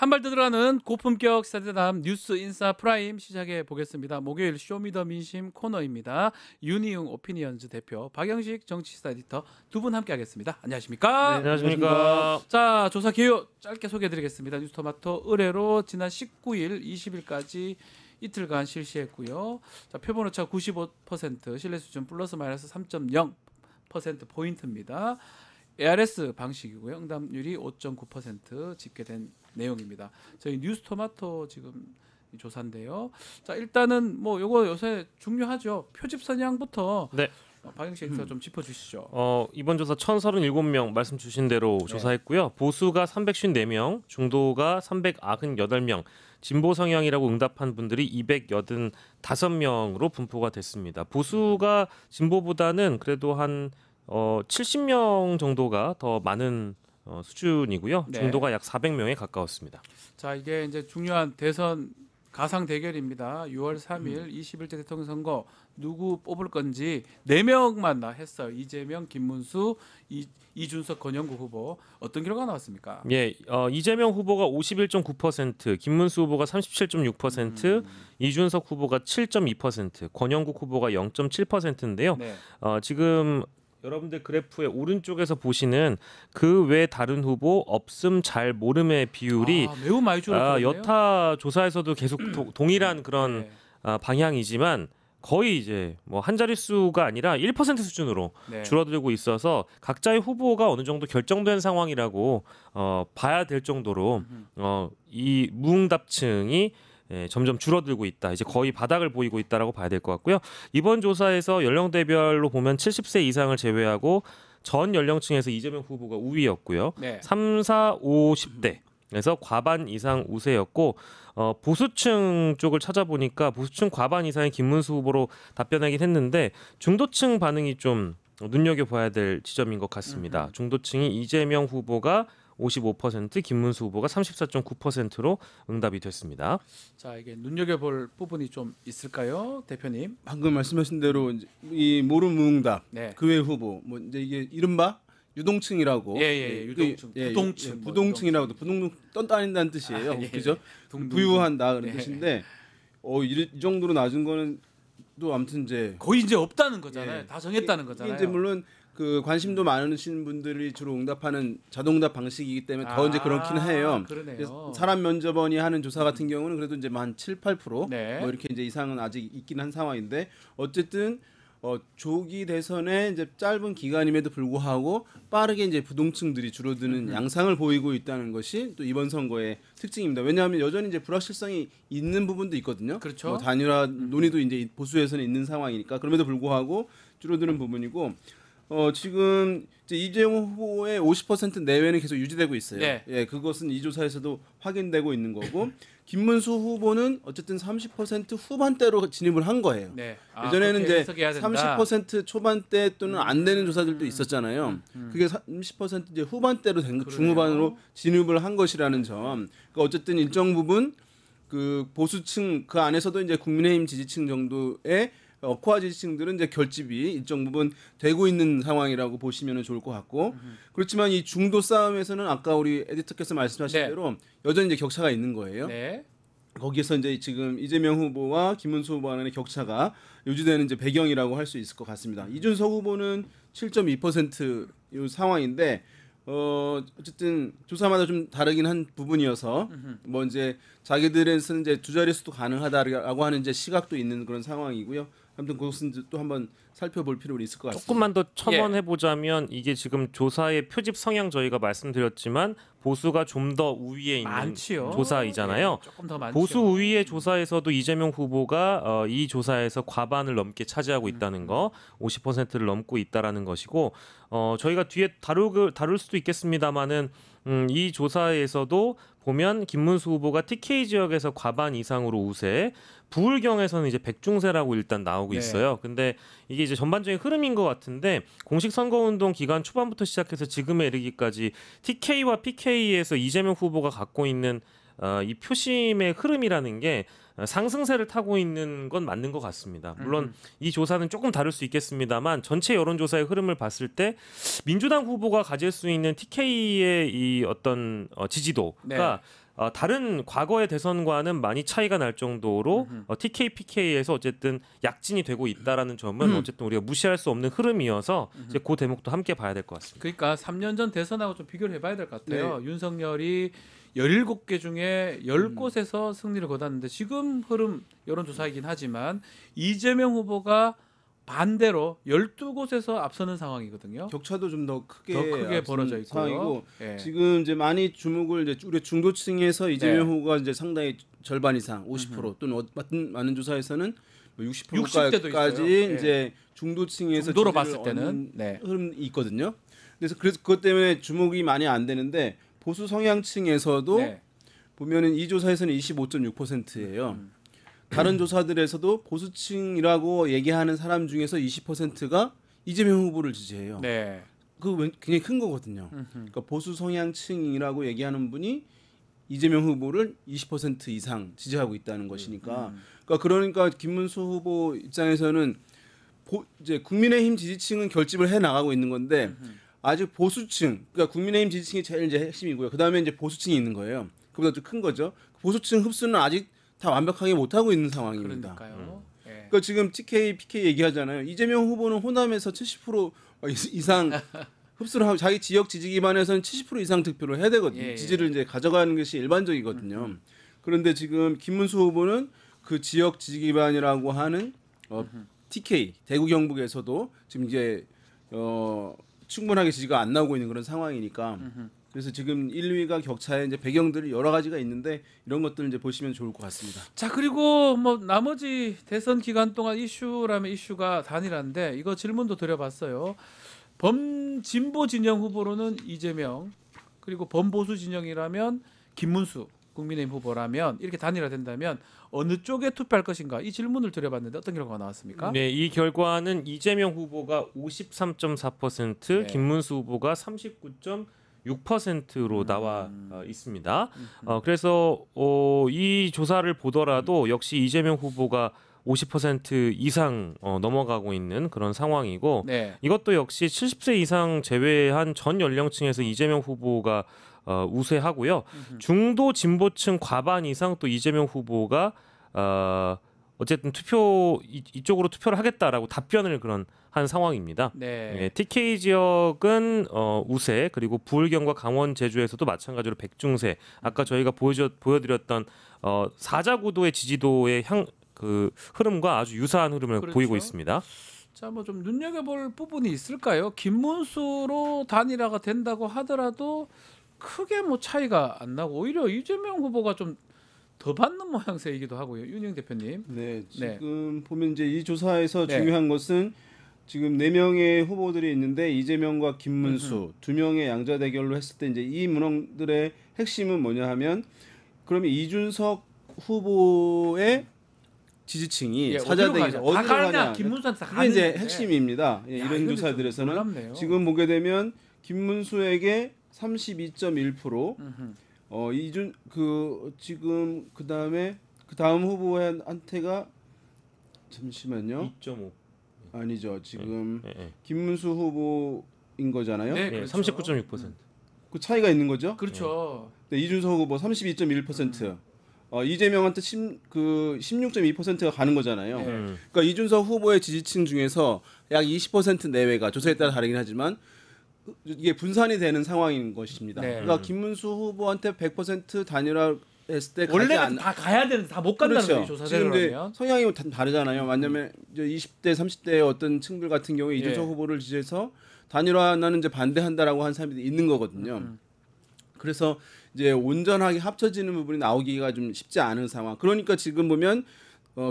한 발 더 들어가는 고품격 시사대담 뉴스 인사 프라임 시작해 보겠습니다. 목요일 쇼미더민심 코너입니다. 윤희웅 오피니언즈 대표, 박영식 정치시사 에디터 두 분 함께하겠습니다. 안녕하십니까? 네, 안녕하십니까? 자, 조사 개요 짧게 소개해드리겠습니다. 뉴스토마토 의뢰로 지난 19일, 20일까지 이틀간 실시했고요. 자, 표본 오차 95%, 신뢰 수준 플러스 마이너스 3.0% 포인트입니다. ARS 방식이고요. 응답률이 5.9% 집계된 내용입니다. 저희 뉴스토마토 지금 조사인데요. 자, 일단은 뭐 요거 요새 중요하죠. 표집 선양부터 네. 박영식 에디터 좀 짚어주시죠. 이번 조사 1,037명 말씀 주신 대로 조사했고요. 보수가 354명, 중도가 398명, 진보 성향이라고 응답한 분들이 285명으로 분포가 됐습니다. 보수가 진보보다는 그래도 한 70명 정도가 더 많은 수준이고요. 네. 중도가 약 400명에 가까웠습니다. 자, 이게 이제 중요한 대선 가상 대결입니다. 6월 3일 21대 대통령 선거 누구 뽑을 건지 4명만 했어요. 이재명, 김문수, 이준석, 권영구 후보. 어떤 결과가 나왔습니까? 예, 이재명 후보가 51.9%, 김문수 후보가 37.6%, 이준석 후보가 7.2%, 권영국 후보가 0.7%인데요. 네. 지금 여러분들 그래프의 오른쪽에서 보시는 그 외 다른 후보 없음 잘 모름의 비율이 매우 많이 줄었거든요. 여타 조사에서도 계속 동일한 그런 네. 방향이지만 거의 이제 뭐 한 자릿수가 아니라 1% 수준으로 네. 줄어들고 있어서 각자의 후보가 어느 정도 결정된 상황이라고 봐야 될 정도로 이 무응답층이 점점 줄어들고 있다. 이제 거의 바닥을 보이고 있다라고 봐야 될 것 같고요. 이번 조사에서 연령대별로 보면 70세 이상을 제외하고 전 연령층에서 이재명 후보가 우위였고요. 네. 3, 4, 5, 10대에서 과반 이상 우세였고 보수층 쪽을 찾아보니까 보수층 과반 이상의 김문수 후보로 답변하긴 했는데 중도층 반응이 좀 눈여겨봐야 될 지점인 것 같습니다. 중도층이 이재명 후보가 55%, 김문수 후보가 34.9%로 응답이 됐습니다. 자, 이게 눈여겨볼 부분이 좀 있을까요, 대표님? 방금 말씀하신 대로 이제 이 모름 무응답 네. 그 외 후보 뭐 이제 이게 이른바 유동층이라고 유동층, 부동층, 부동층이라고도 부동층 떠다닌다는 뜻이에요. 그죠? 부유한다 그런 뜻인데 이 정도로 낮은 거는 또 아무튼 이제 거의 이제 없다는 거잖아요. 다 정했다는 거잖아요. 이제 물론 그 관심도 많으신 분들이 주로 응답하는 자동응답 방식이기 때문에 더 이제 그렇긴 해요. 그러네요. 사람 면접원이 하는 조사 같은 경우는 그래도 이제 한 7, 8% 네. 뭐 이렇게 이제 이상은 아직 있긴 한 상황인데 어쨌든 조기 대선에 이제 짧은 기간임에도 불구하고 빠르게 이제 부동층들이 줄어드는 양상을 보이고 있다는 것이 또 이번 선거의 특징입니다. 왜냐하면 여전히 이제 불확실성이 있는 부분도 있거든요. 그렇죠. 뭐 단일화 논의도 이제 보수에서는 있는 상황이니까 그럼에도 불구하고 줄어드는 부분이고. 지금 이제 이재명 후보의 50% 내외는 계속 유지되고 있어요. 네. 예, 그것은 이 조사에서도 확인되고 있는 거고 김문수 후보는 어쨌든 30% 후반대로 진입을 한 거예요. 네. 예전에는 이제 30% 초반대 또는 안 되는 조사들도 있었잖아요. 그게 30% 이제 후반대로 중후반으로 진입을 한 것이라는 점. 그러니까 어쨌든 일정 부분 그 보수층 그 안에서도 이제 국민의힘 지지층 정도의 코아 지지층들은 이제 결집이 일정 부분 되고 있는 상황이라고 보시면 좋을 것 같고 그렇지만 이 중도 싸움에서는 아까 우리 에디터께서 말씀하신 대로 여전히 이제 격차가 있는 거예요. 네. 거기에서 이제 지금 이재명 후보와 김문수 후보 간의 격차가 유지되는 이제 배경이라고 할 수 있을 것 같습니다. 이준석 후보는 7.2% 이 상황인데 어쨌든 조사마다 좀 다르긴 한 부분이어서 뭐 이제 자기들에서는 이제 두 자릿수도 가능하다라고 하는 이제 시각도 있는 그런 상황이고요. 아무튼 그것은 또 한번 살펴볼 필요가 있을 것 같습니다. 조금만 더 첨언해 보자면 이게 지금 조사의 표집 성향 저희가 말씀드렸지만 보수가 좀 더 우위에 있는 많지요. 조사이잖아요. 조금 더 많죠. 보수 우위의 조사에서도 이재명 후보가 이 조사에서 과반을 넘게 차지하고 있다는 거, 50%를 넘고 있다라는 것이고 저희가 뒤에 다룰 수도 있겠습니다만은 이 조사에서도 보면 김문수 후보가 TK 지역에서 과반 이상으로 우세, 부울경에서는 이제 백중세라고 일단 나오고 있어요. 근데 이게 이제 전반적인 흐름인 것 같은데 공식 선거운동 기간 초반부터 시작해서 지금에 이르기까지 TK와 PK에서 이재명 후보가 갖고 있는 이 표심의 흐름이라는 게 상승세를 타고 있는 건 맞는 것 같습니다. 물론 이 조사는 조금 다를 수 있겠습니다만 전체 여론조사의 흐름을 봤을 때 민주당 후보가 가질 수 있는 TK의 이 어떤 지지도가 다른 과거의 대선과는 많이 차이가 날 정도로 TK, PK에서 어쨌든 약진이 되고 있다라는 점은 어쨌든 우리가 무시할 수 없는 흐름이어서 이제 그 대목도 함께 봐야 될 것 같습니다. 그러니까 3년 전 대선하고 좀 비교를 해봐야 될 것 같아요. 네. 윤석열이 17개 중에 10곳에서 승리를 거뒀는데 지금 흐름 여론조사이긴 하지만 이재명 후보가 반대로 12곳에서 앞서는 상황이거든요. 격차도 좀 더 크게 벌어져 있고요. 상황이고 네. 지금 이제 많이 주목을 이제 우리 중도층에서 이재명 후보가 이제 상당히 절반 이상 50% 또는 많은 조사에서는 60%까지 이제 중도층에서 중도로 봤을 때는 흐름이 있거든요. 그래서 그것 때문에 주목이 많이 안 되는데 보수 성향층에서도 보면은 이 조사에서는 25.6%예요. 다른 조사들에서도 보수층이라고 얘기하는 사람 중에서 20%가 이재명 후보를 지지해요. 네. 그거 굉장히 큰 거거든요. 그러니까 보수 성향층이라고 얘기하는 분이 이재명 후보를 20% 이상 지지하고 있다는 것이니까. 그러니까 김문수 후보 입장에서는 이제 국민의힘 지지층은 결집을 해 나가고 있는 건데 아직 보수층, 그러니까 국민의힘 지지층이 제일 이제 핵심이고요. 그 다음에 이제 보수층이 있는 거예요. 그보다 좀 큰 거죠. 보수층 흡수는 아직 다 완벽하게 못 하고 있는 상황입니다. 그러니까요. 그러니까 지금 TK, PK 얘기하잖아요. 이재명 후보는 호남에서 70% 이상 흡수를 하고 자기 지역 지지 기반에서는 70% 이상 득표를 해야 되거든요. 지지를 이제 가져가는 것이 일반적이거든요. 그런데 지금 김문수 후보는 그 지역 지지 기반이라고 하는 TK 대구 경북에서도 지금 이제 충분하게 지지가 안 나오고 있는 그런 상황이니까. 그래서 지금 1, 2위가 격차에 이제 배경들이 여러 가지가 있는데 이런 것들을 이제 보시면 좋을 것 같습니다. 자, 그리고 뭐 나머지 대선 기간 동안 이슈라면 이슈가 단일한데 이거 질문도 드려봤어요. 범진보 진영 후보로는 이재명, 그리고 범보수 진영이라면 김문수 국민의힘 후보라면 이렇게 단일화된다면 어느 쪽에 투표할 것인가 이 질문을 드려봤는데 어떤 결과가 나왔습니까? 네, 이 결과는 이재명 후보가 53.4%, 김문수 후보가 39.6%로 나와 있습니다. 그래서 이 조사를 보더라도 역시 이재명 후보가 50% 이상 넘어가고 있는 그런 상황이고 이것도 역시 70세 이상 제외한 전 연령층에서 이재명 후보가 우세하고요. 중도 진보층 과반 이상 또 이재명 후보가 어쨌든 이쪽으로 투표를 하겠다라고 답변을 한 상황입니다. TK 지역은 우세, 그리고 부울경과 강원 제주에서도 마찬가지로 백중세. 아까 저희가 보여드렸던 사자구도의 지지도의 그 흐름과 아주 유사한 흐름을 보이고 있습니다. 자, 뭐 좀 눈여겨볼 부분이 있을까요? 김문수로 단일화가 된다고 하더라도 크게 뭐 차이가 안 나고 오히려 이재명 후보가 좀 더 받는 모양새이기도 하고요. 윤영 대표님. 네, 지금 보면 이제 이 조사에서 중요한 것은 지금 4명의 후보들이 있는데 이재명과 김문수 2명의 양자 대결로 했을 때 이제 이 문항들의 핵심은 뭐냐 하면 그러면 이준석 후보의 지지층이 사자 대결 어디로 가냐? 김문수한테 다 그게 이제 핵심입니다. 이런 조사들에서는 지금 보게 되면 김문수에게 32.1%, 지금 그 다음 후보한테가 잠시만요. 2.5. 아니죠. 지금 김문수 후보인 거잖아요. 네, 그렇죠. 39.6%. 그 차이가 있는 거죠? 그렇죠. 네, 이준석 후보 32.1%. 이재명한테 16.2%가 가는 거잖아요. 그러니까 이준석 후보의 지지층 중에서 약 20% 내외가 조사에 따라 다르긴 하지만 이게 분산이 되는 상황인 것입니다. 그러니까 김문수 후보한테 100% 단일화했을 때 원래는 다 가야 되는데 다 못 간다는 거죠. 조사대로 그러면 성향이 다르잖아요. 왜냐하면 이제 20대, 30대의 어떤 층들 같은 경우에 이준석 후보를 지지해서 단일화 나는 이제 반대한다라고 하는 사람들이 있는 거거든요. 그래서 이제 온전하게 합쳐지는 부분이 나오기가 좀 쉽지 않은 상황. 그러니까 지금 보면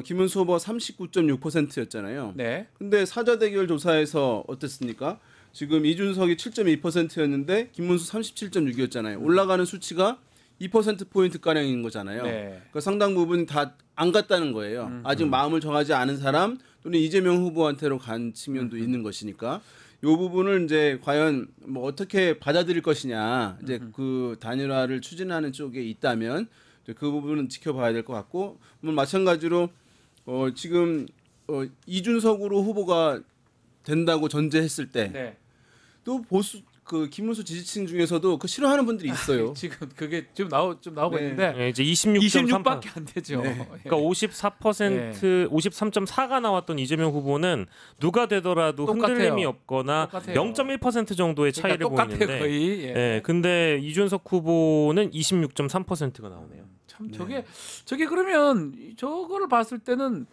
김문수 후보가 39.6%였잖아요. 근데 사자 대결 조사에서 어땠습니까? 지금 이준석이 7.2%였는데 김문수 37.6이었잖아요. 올라가는 수치가 2% 포인트 가량인 거잖아요. 그러니까 상당 부분 다 안 갔다는 거예요. 아직 마음을 정하지 않은 사람 또는 이재명 후보한테로 간 측면도 있는 것이니까 이 부분을 이제 과연 뭐 어떻게 받아들일 것이냐 이제 그 단일화를 추진하는 쪽에 있다면 이제 그 부분은 지켜봐야 될 것 같고 마찬가지로 지금 이준석으로 후보가 된다고 전제했을 때 또 그 김문수 지지층 중에서도 그 싫어하는 분들이 있어요. 지금 그게 지금 나오고 네. 있는데 네, 이제 26.3%. 26밖에 안 되죠. 네. 그러니까 54%, 53.4가 나왔던 이재명 후보는 누가 되더라도 똑같아요. 흔들림이 없거나 똑같아요. 0.1% 정도의 차이를 똑같아요, 보이는데, 거의. 예. 예, 근데 이준석 후보는 26.3%가 나오네요. 참 저게 그러면 저거를 봤을 때는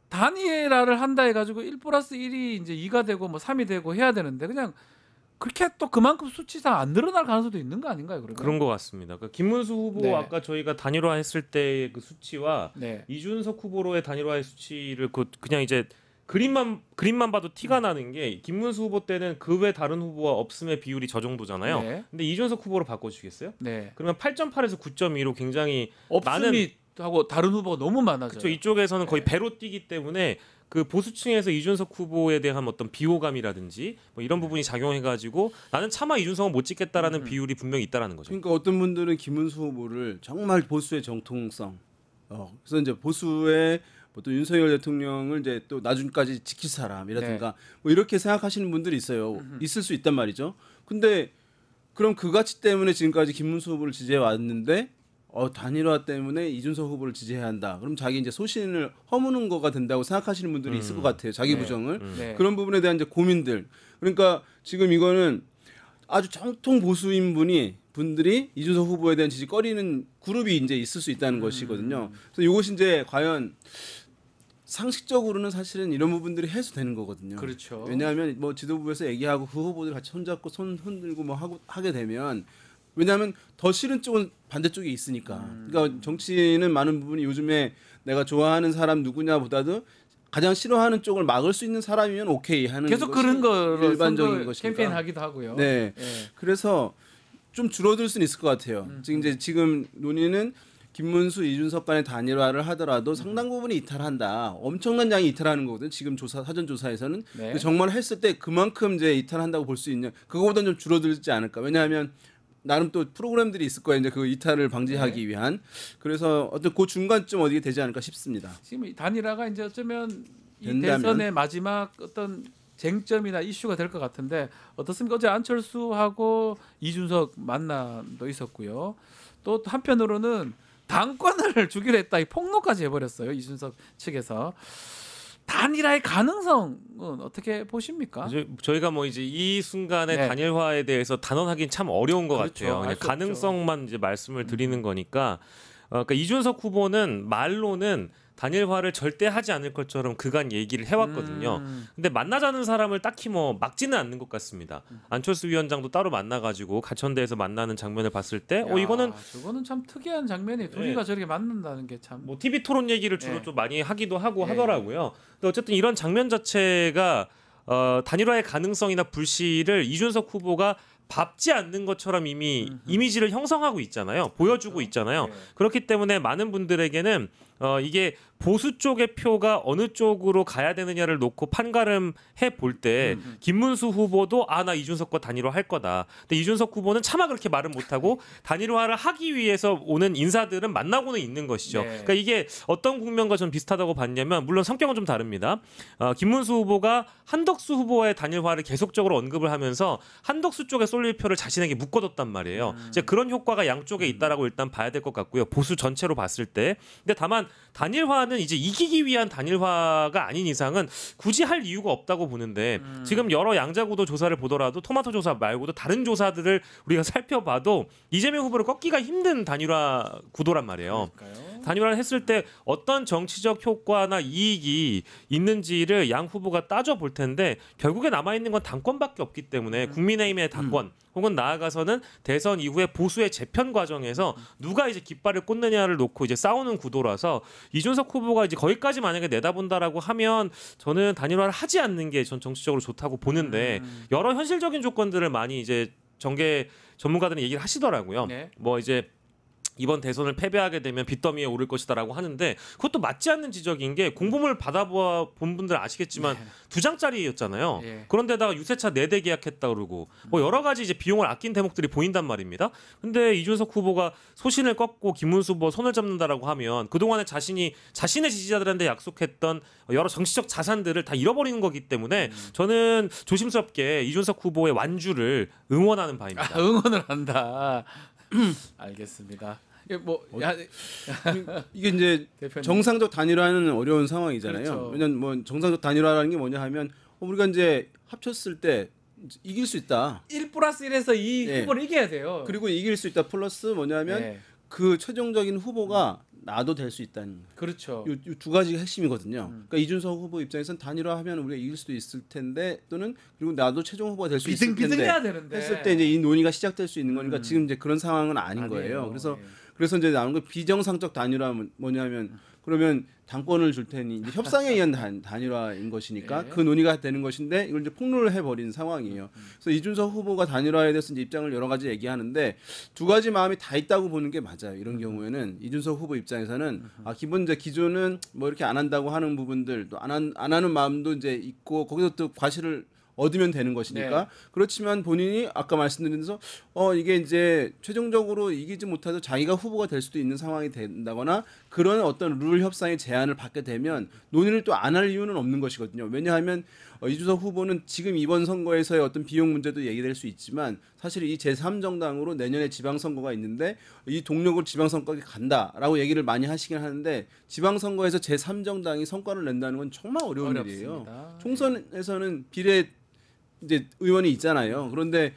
단일화를 한다 해가지고 1+1이 이제 2가 되고 뭐 3이 되고 해야 되는데 그냥 그렇게 또 그만큼 수치상 안 늘어날 가능성도 있는 거 아닌가요? 그러면? 그런 것 같습니다. 그러니까 김문수 후보 네. 아까 저희가 단일화 했을 때의 그 수치와 네. 이준석 후보로의 단일화의 수치를 그냥 이제 그림만 봐도 티가 나는 게 김문수 후보 때는 그 외 다른 후보와 없음의 비율이 저 정도잖아요. 네. 근데 이준석 후보로 바꿔주시겠어요? 네. 그러면 8.8에서 9.2로 굉장히 없음이 하고 다른 후보가 너무 많아져요. 그렇죠. 이쪽에서는 거의 배로 뛰기 때문에 그 보수층에서 이준석 후보에 대한 어떤 비호감이라든지 뭐 이런 부분이 작용해가지고 나는 차마 이준석은 못 찍겠다라는 비율이 분명히 있다라는 거죠. 그러니까 어떤 분들은 김문수 후보를 정말 보수의 정통성, 그래서 이제 보수의 또 윤석열 대통령을 이제 또 나중까지 지킬 사람이라든가 뭐 이렇게 생각하시는 분들이 있어요. 있을 수 있단 말이죠. 근데 그럼 그 가치 때문에 지금까지 김문수 후보를 지지해 왔는데 단일화 때문에 이준석 후보를 지지해야 한다. 그럼 자기 이제 소신을 허무는 거가 된다고 생각하시는 분들이 있을 것 같아요. 자기 부정을. 네. 그런 부분에 대한 이제 고민들. 그러니까 지금 이거는 아주 정통 보수인 분들이 이준석 후보에 대한 지지 꺼리는 그룹이 이제 있을 수 있다는 것이거든요. 그래서 이것이 이제 과연 상식적으로는 사실은 이런 부분들이 해소되는 거거든요. 그렇죠. 왜냐하면 뭐 지도부에서 얘기하고 그 후보들 같이 손잡고 손 흔들고 뭐 하게 되면 왜냐하면 더 싫은 쪽은 반대쪽에 있으니까. 그러니까 정치는 많은 부분이 요즘에 내가 좋아하는 사람 누구냐보다도 가장 싫어하는 쪽을 막을 수 있는 사람이면 오케이 하는 계속 것이 그런 거로 일반적인 것이니까. 캠페인 하기도 하고요. 네. 예. 그래서 좀 줄어들 수는 있을 것 같아요. 지금 논의는 김문수, 이준석 간의 단일화를 하더라도 상당 부분이 이탈한다. 엄청난 양이 이탈하는 거거든요. 지금 사전 조사에서는 네. 정말 했을 때 그만큼 이제 이탈한다고 볼 수 있냐. 그거보다는 좀 줄어들지 않을까. 왜냐하면 나름 또 프로그램들이 있을 거예요. 이제 그 이탈을 방지하기 위한. 그래서 어떤 그 중간쯤 어디에 되지 않을까 싶습니다. 지금 이 단일화가 이제 어쩌면 이 된다면? 대선의 마지막 어떤 쟁점이나 이슈가 될 것 같은데 어떻습니까? 어제 안철수하고 이준석 만남도 있었고요. 또 한편으로는 당권을 주기로 했다 이 폭로까지 해버렸어요. 이준석 측에서. 단일화의 가능성은 어떻게 보십니까? 저희가 뭐 이제 이 순간의 네. 단일화에 대해서 단언하기는 참 어려운 것 그렇죠. 같아요. 알 그냥 수 가능성만 이제 말씀을 드리는 거니까. 그러니까 이준석 후보는 말로는 단일화를 절대 하지 않을 것처럼 그간 얘기를 해왔거든요. 근데 만나자는 사람을 딱히 뭐 막지는 않는 것 같습니다. 안철수 위원장도 따로 만나가지고 가천대에서 만나는 장면을 봤을 때, 이거는 저거는 참 특이한 장면이 둘이가 저렇게 만난다는 게 참. 뭐 TV 토론 얘기를 주로 네. 좀 많이 하기도 하고 네. 하더라고요. 근데 어쨌든 이런 장면 자체가 단일화의 가능성이나 불씨를 이준석 후보가 밟지 않는 것처럼 이미 이미지를 형성하고 있잖아요. 보여주고 있잖아요. 네. 그렇기 때문에 많은 분들에게는 이게 보수 쪽의 표가 어느 쪽으로 가야 되느냐를 놓고 판가름해 볼 때 김문수 후보도 나 이준석과 단일화 할 거다. 근데 이준석 후보는 차마 그렇게 말은 못하고 단일화를 하기 위해서 오는 인사들은 만나고는 있는 것이죠. 네. 그러니까 이게 어떤 국면과 좀 비슷하다고 봤냐면 물론 성격은 좀 다릅니다. 김문수 후보가 한덕수 후보의 단일화를 계속적으로 언급을 하면서 한덕수 쪽에 쏠릴 표를 자신에게 묶어뒀단 말이에요. 이제 그런 효과가 양쪽에 있다라고 일단 봐야 될 것 같고요. 보수 전체로 봤을 때. 근데 다만 단일화는 이제 이기기 위한 단일화가 아닌 이상은 굳이 할 이유가 없다고 보는데 지금 여러 양자구도 조사를 보더라도 토마토 조사 말고도 다른 조사들을 우리가 살펴봐도 이재명 후보를 꺾기가 힘든 단일화 구도란 말이에요. 그러니까요. 단일화를 했을 때 어떤 정치적 효과나 이익이 있는지를 양 후보가 따져볼 텐데 결국에 남아있는 건 당권밖에 없기 때문에 국민의힘의 당권 혹은 나아가서는 대선 이후에 보수의 재편 과정에서 누가 이제 깃발을 꽂느냐를 놓고 이제 싸우는 구도라서 이준석 후보가 이제 거기까지 만약에 내다본다라고 하면 저는 단일화를 하지 않는 게 전 정치적으로 좋다고 보는데 여러 현실적인 조건들을 많이 이제 정계 전문가들은 얘기를 하시더라고요. 네. 뭐 이제 이번 대선을 패배하게 되면 빚더미에 오를 것이다라고 하는데 그것도 맞지 않는 지적인 게 공보물 받아본 분들 아시겠지만 2장짜리였잖아요. 예. 그런데다가 유세차 4대 계약했다 그러고 뭐 여러 가지 이제 비용을 아낀 대목들이 보인단 말입니다. 근데 이준석 후보가 소신을 꺾고 김문수 후보 손을 잡는다라고 하면 그동안에 자신의 지지자들한테 약속했던 여러 정치적 자산들을 다 잃어버리는 거기 때문에 저는 조심스럽게 이준석 후보의 완주를 응원하는 바입니다. 응원을 한다. 알겠습니다. 이게 뭐 이게 이제 대표님. 정상적 단일화는 어려운 상황이잖아요. 그렇죠. 왜냐면 뭐 정상적 단일화라는 게 뭐냐 하면 우리가 이제 합쳤을 때 이길 수 있다. 1+1에서 이 예. 후보를 이겨야 돼요. 그리고 이길 수 있다 플러스 뭐냐면 예. 그 최종적인 후보가 나도 될 수 있다는 그렇죠. 요 두 가지가 핵심이거든요. 그러니까 이준석 후보 입장에서는 단일화하면 우리가 이길 수도 있을 텐데 또는 그리고 나도 최종 후보가 될 수 있을 텐데 비등비등해야 되는데 했을 때 이제 이 논의가 시작될 수 있는 거니까 지금 이제 그런 상황은 아닌 거예요. 그래서 이제 나오는 거 비정상적 단일화는 뭐냐면 그러면 당권을 줄 테니 이제 협상에 의한 단일화인 것이니까 예. 그 논의가 되는 것인데 이걸 이제 폭로를 해버린 상황이에요. 그래서 이준석 후보가 단일화에 대해서 이제 입장을 여러 가지 얘기하는데 두 가지 마음이 다 있다고 보는 게 맞아요. 이런 경우에는 이준석 후보 입장에서는 기본 이제 기존은 뭐 이렇게 안 한다고 하는 부분들 또 안 하는 마음도 이제 있고 거기서 또 과실을 얻으면 되는 것이니까 네. 그렇지만 본인이 아까 말씀드린 데서 이게 이제 최종적으로 이기지 못해도 자기가 후보가 될 수도 있는 상황이 된다거나 그런 어떤 룰 협상의 제안을 받게 되면 논의를 또 안 할 이유는 없는 것이거든요. 왜냐하면 이준석 후보는 지금 이번 선거에서의 어떤 비용 문제도 얘기될 수 있지만 사실 이 제3정당으로 내년에 지방선거가 있는데 이 동력으로 지방선거에 간다라고 얘기를 많이 하시긴 하는데 지방선거에서 제3정당이 성과를 낸다는 건 정말 어려운 일이에요. 어렵습니다. 총선에서는 비례 이제 의원이 있잖아요. 그런데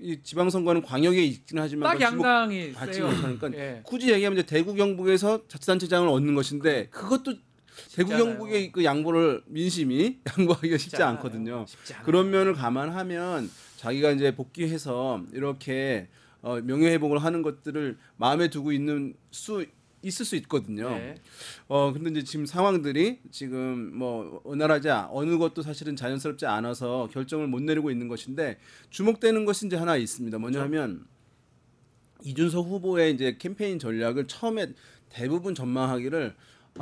이 지방선거는 광역에 있긴 하지만 딱 양당이 받지 세요. 못하니까 예. 굳이 얘기하면 이제 대구 경북에서 자치단체장을 얻는 것인데 그것도 대구 않아요. 경북의 그 양보를 민심이 양보하기가 쉽지 않아요. 않거든요. 쉽지 않아요. 그런 면을 감안하면 자기가 이제 복귀해서 이렇게 명예회복을 하는 것들을 마음에 두고 있을 수 있거든요. 네. 근데 이제 지금 상황들이 지금 뭐 원활하지 어느 것도 사실은 자연스럽지 않아서 결정을 못 내리고 있는 것인데 주목되는 것이 이제 하나 있습니다. 뭐냐면 이준석 후보의 이제 캠페인 전략을 처음에 대부분 전망하기를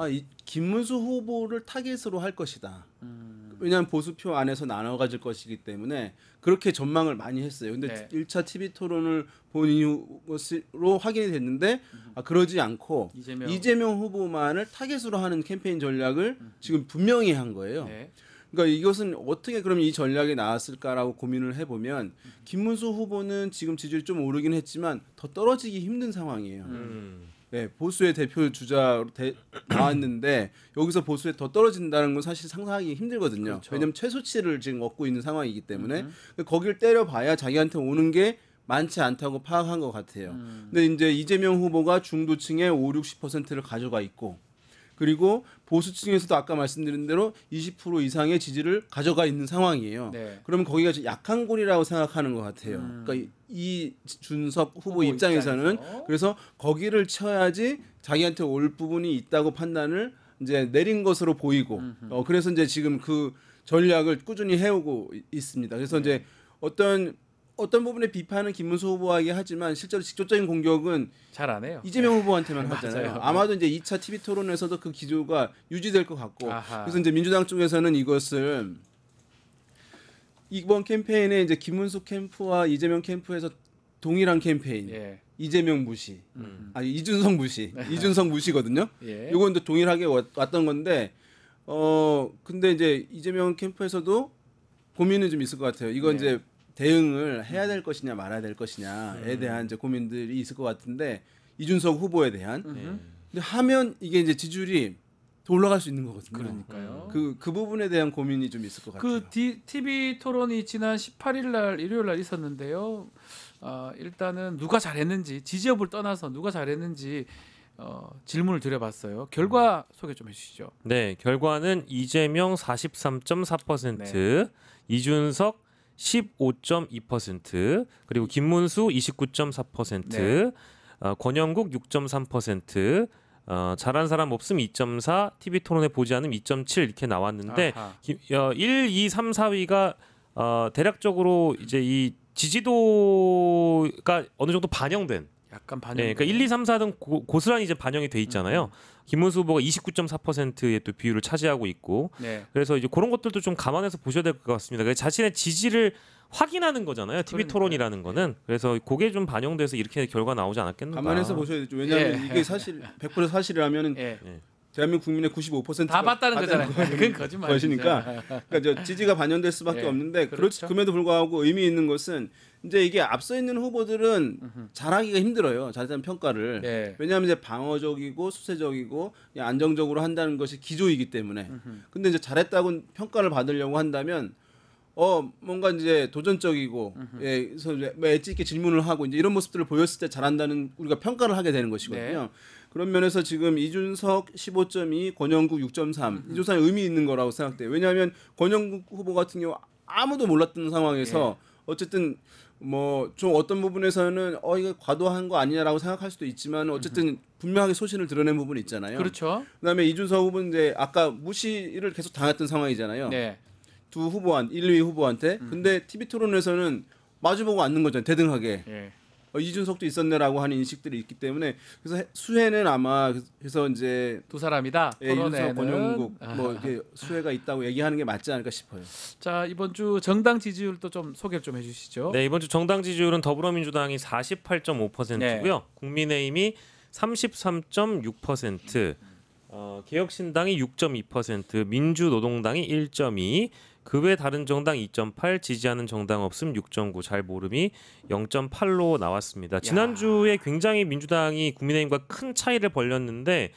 이 김문수 후보를 타겟으로 할 것이다. 왜냐하면 보수표 안에서 나눠 가질 것이기 때문에 그렇게 전망을 많이 했어요. 근데 네. 1차 TV 토론을 본 이후로 확인이 됐는데 그러지 않고 이재명 후보만을 타겟으로 하는 캠페인 전략을 지금 분명히 한 거예요. 네. 그러니까 이것은 어떻게 그럼 이 전략이 나왔을까라고 고민을 해보면 김문수 후보는 지금 지지율이 좀 오르긴 했지만 더 떨어지기 힘든 상황이에요. 네, 보수의 대표 주자로 나왔는데 여기서 보수에 더 떨어진다는 건 사실 상상하기 힘들거든요. 그렇죠. 왜냐하면 최소치를 지금 얻고 있는 상황이기 때문에 거길 때려봐야 자기한테 오는 게 많지 않다고 파악한 것 같아요. 근데 이제 이재명 후보가 중도층의 50-60%를 가져가 있고 그리고 보수층에서도 아까 말씀드린 대로 20% 이상의 지지를 가져가 있는 상황이에요. 네. 그러면 거기가 약한 골이라고 생각하는 것 같아요. 그러니까 이준석 후보 입장에서는 그래서 거기를 쳐야지 자기한테 올 부분이 있다고 판단을 이제 내린 것으로 보이고 그래서 이제 지금 그 전략을 꾸준히 해오고 있습니다. 그래서 이제 어떤 부분의 비판은 김문수 후보에게 하지만 실제로 직접적인 공격은 잘 안 해요. 이재명 후보한테만 하잖아요. 맞아요. 아마도 이제 2차 TV 토론에서도 그 기조가 유지될 것 같고 아하. 그래서 이제 민주당 쪽에서는 이것을 이번 캠페인에 이제 김문수 캠프와 이재명 캠프에서 동일한 캠페인 예. 이재명 무시 아니 이준석 무시 이준석 무시거든요. 예. 이건 또 동일하게 왔던 건데 근데 이제 이재명 캠프에서도 고민은 좀 있을 것 같아요. 이건 네. 이제 대응을 해야 될 것이냐 말아야 될 것이냐에 대한 이제 고민들이 있을 것 같은데 이준석 후보에 대한 근데 하면 이게 이제 지지율이 더 올라갈 수 있는 거거든요. 그러니까요. 그 부분에 대한 고민이 좀 있을 것 같아요. 그 TV 토론이 지난 18일 날 일요일 날 있었는데요. 일단은 누가 잘했는지 지지 여부를 떠나서 누가 잘했는지 질문을 드려봤어요. 결과 소개 좀 해주시죠. 네, 결과는 이재명 43.4%, 이준석 15.2%, 그리고 김문수 29.4%, 네. 권영국 6.3%, 잘한 사람 없음 2.4, TV 토론에 보지 않음 2.7 이렇게 나왔는데 1, 2, 3, 4위가 대략적으로 이제 이 지지도가 어느 정도 반영된 약간 반영. 네, 그러니까 1, 2, 3, 4등 고스란히 이제 반영이 돼 있잖아요. 김문수 후보가 29.4%의 또 비율을 차지하고 있고, 네. 그래서 이제 그런 것들도 좀 감안해서 보셔야 될 것 같습니다. 그러니까 자신의 지지를 확인하는 거잖아요. TV 토론이라는 거는. 그래서 그게 좀 반영돼서 이렇게 결과 나오지 않았겠는가. 감안해서 보셔야 되죠. 왜냐하면 이게 사실 100% 사실이라면은 대한민국 국민의 95%가 다 봤다는 거잖아요. 그건 거짓말이죠. 것이니까 그러니까 저 지지가 반영될 수밖에 없는데 그렇죠. 그럼에도 불구하고 의미 있는 것은 이제 이게 앞서 있는 후보들은 잘하기가 힘들어요. 잘하는 평가를. 네. 왜냐하면 이제 방어적이고 수세적이고 그냥 안정적으로 한다는 것이 기조이기 때문에. 근데 이제 잘했다고 평가를 받으려고 한다면 뭔가 이제 도전적이고 그래서 엣지 있게 질문을 하고 이제 이런 모습들을 보였을 때 잘한다는 우리가 평가를 하게 되는 것이거든요. 네. 그런 면에서 지금 이준석 15.2, 권영국 6.3 이 조사는 의미 있는 거라고 생각돼요. 왜냐하면 권영국 후보 같은 경우 아무도 몰랐던 상황에서 어쨌든 뭐 좀 어떤 부분에서는 이거 과도한 거 아니냐라고 생각할 수도 있지만 어쨌든 분명하게 소신을 드러낸 부분이 있잖아요. 그렇죠. 그다음에 이준석 후보는 이제 아까 무시를 계속 당했던 상황이잖아요. 네. 두 후보한 1, 2위 후보한테. 근데 TV 토론에서는 마주보고 앉는 거잖아요. 대등하게. 이준석도 있었네라고 하는 인식들이 있기 때문에 그래서 수혜는 아마 그래서 이제 두 사람이다. 이준석, 권영국 뭐 이게 수혜가 있다고 얘기하는 게 맞지 않을까 싶어요. 자, 이번 주 정당 지지율도 좀 소개를 좀 해주시죠. 네, 이번 주 정당 지지율은 더불어민주당이 48.5%고요. 국민의힘이 33.6%, 개혁신당이 6.2%, 민주노동당이 1.2%, 그 외 다른 정당 2.8, 지지하는 정당 없음 6.9, 잘 모름이 0.8로 나왔습니다. 지난주에 굉장히 민주당이 국민의힘과 큰 차이를 벌렸는데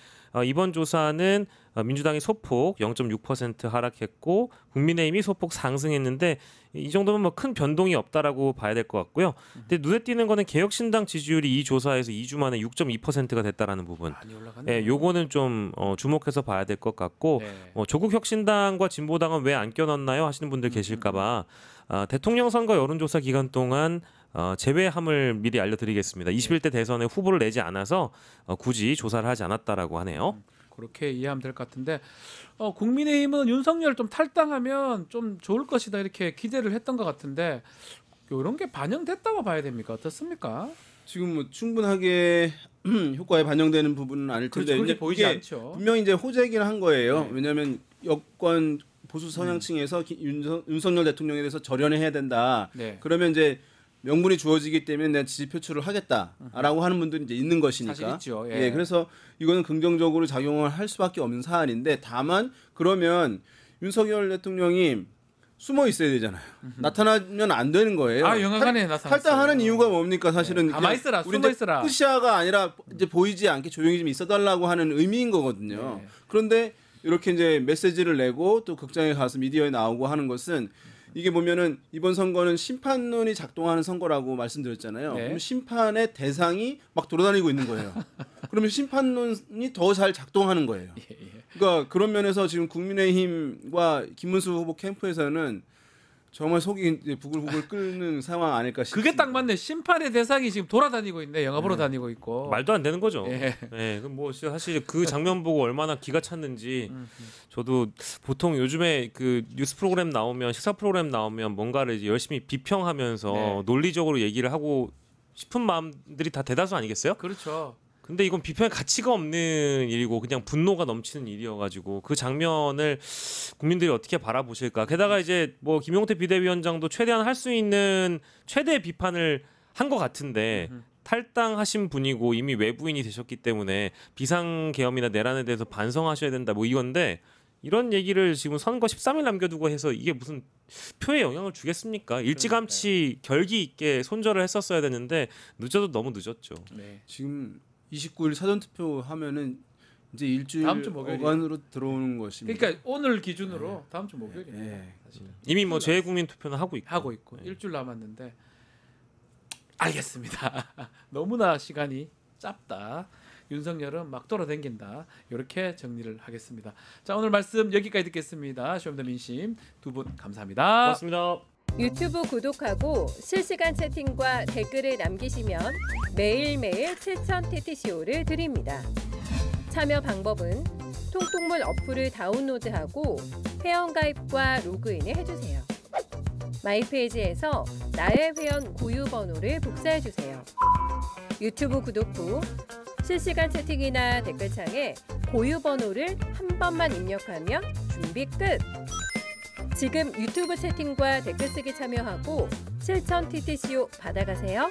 이번 조사는 민주당이 소폭 0.6% 하락했고 국민의힘이 소폭 상승했는데 이 정도면 뭐 큰 변동이 없다라고 봐야 될 것 같고요. 근데 눈에 띄는 거는 개혁신당 지지율이 이 조사에서 2주 만에 6.2%가 됐다라는 부분. 많이 올라갔네요. 네, 요거는 좀 주목해서 봐야 될 것 같고 조국혁신당과 진보당은 왜 안 껴넣나요? 하시는 분들 계실까봐 대통령 선거 여론조사 기간 동안 제외함을 미리 알려드리겠습니다. 21대 대선에 후보를 내지 않아서 굳이 조사를 하지 않았다라고 하네요. 그렇게 이해하면 될 것 같은데 국민의힘은 윤석열 좀 탈당하면 좀 좋을 것이다 이렇게 기대를 했던 것 같은데 이런 게 반영됐다고 봐야 됩니까? 어떻습니까? 지금 뭐 충분하게 효과에 반영되는 부분은 아닐 텐데 그렇죠. 그렇게 보이지 않죠. 분명히 이제 호재이긴 한 거예요. 왜냐하면 여권 보수 성향층에서 윤석열 대통령에 대해서 절연해야 된다. 그러면 이제 명분이 주어지기 때문에 내가 지지 표출을 하겠다라고 하는 분들이 이제 있는 것이니까. 사실 있죠. 그래서 이거는 긍정적으로 작용을 할 수밖에 없는 사안인데 다만 그러면 윤석열 대통령이 숨어 있어야 되잖아요. 나타나면 안 되는 거예요. 영화관에 나타났어요. 탈당하는 이유가 뭡니까? 사실은 가만히 있어라, 숨어 있어라. 푸시아가 아니라 이제 보이지 않게 조용히 좀 있어달라고 하는 의미인 거거든요. 그런데 이렇게 이제 메시지를 내고 또 극장에 가서 미디어에 나오고 하는 것은 이게 보면은 이번 선거는 심판론이 작동하는 선거라고 말씀드렸잖아요. 그럼 심판의 대상이 막 돌아다니고 있는 거예요. 그러면 심판론이 더 잘 작동하는 거예요. 그러니까 그런 면에서 지금 국민의힘과 김문수 후보 캠프에서는 정말 속이 이제 부글부글 끓는 상황 아닐까 싶습니다. 그게 딱 맞네. 심판의 대상이 지금 돌아다니고 있네. 영화 보러 다니고 있고. 말도 안 되는 거죠. 뭐 사실 그 장면 보고 얼마나 기가 찼는지 저도 보통 요즘에 그 뉴스 프로그램 나오면 식사 프로그램 나오면 뭔가를 이제 열심히 비평하면서 논리적으로 얘기를 하고 싶은 마음들이 다 대다수 아니겠어요? 그렇죠. 근데 이건 비평의 가치가 없는 일이고 그냥 분노가 넘치는 일이어가지고 그 장면을 국민들이 어떻게 바라보실까. 게다가 이제 뭐 김용태 비대위원장도 최대한 할 수 있는 최대의 비판을 한 것 같은데 탈당하신 분이고 이미 외부인이 되셨기 때문에 비상계엄이나 내란에 대해서 반성하셔야 된다 뭐 이건데 이런 얘기를 지금 선거 13일 남겨두고 해서 이게 무슨 표에 영향을 주겠습니까? 일찌감치 결기 있게 손절을 했었어야 되는데 늦어도 너무 늦었죠. 지금 29일 사전투표 하면은 이제 일주일 다음 주 목요일이에요. 어간으로 들어오는 것입니다. 그러니까 오늘 기준으로 다음 주 목요일이에요. 이미 뭐 재외국민 투표는 하고 있고. 일주일 남았는데 알겠습니다. 너무나 시간이 짧다. 윤석열은 막 돌아다닌다. 이렇게 정리를 하겠습니다. 자, 오늘 말씀 여기까지 듣겠습니다. 쇼미더민심 두 분 감사합니다. 고맙습니다. 유튜브 구독하고 실시간 채팅과 댓글을 남기시면 매일매일 7천 TTCO를 드립니다. 참여 방법은 통통물 어플을 다운로드하고 회원가입과 로그인을 해주세요. 마이페이지에서 나의 회원 고유 번호를 복사해주세요. 유튜브 구독 후 실시간 채팅이나 댓글창에 고유 번호를 한 번만 입력하면 준비 끝! 지금 유튜브 채팅과 댓글 쓰기 참여하고 실천 TTCO 받아가세요.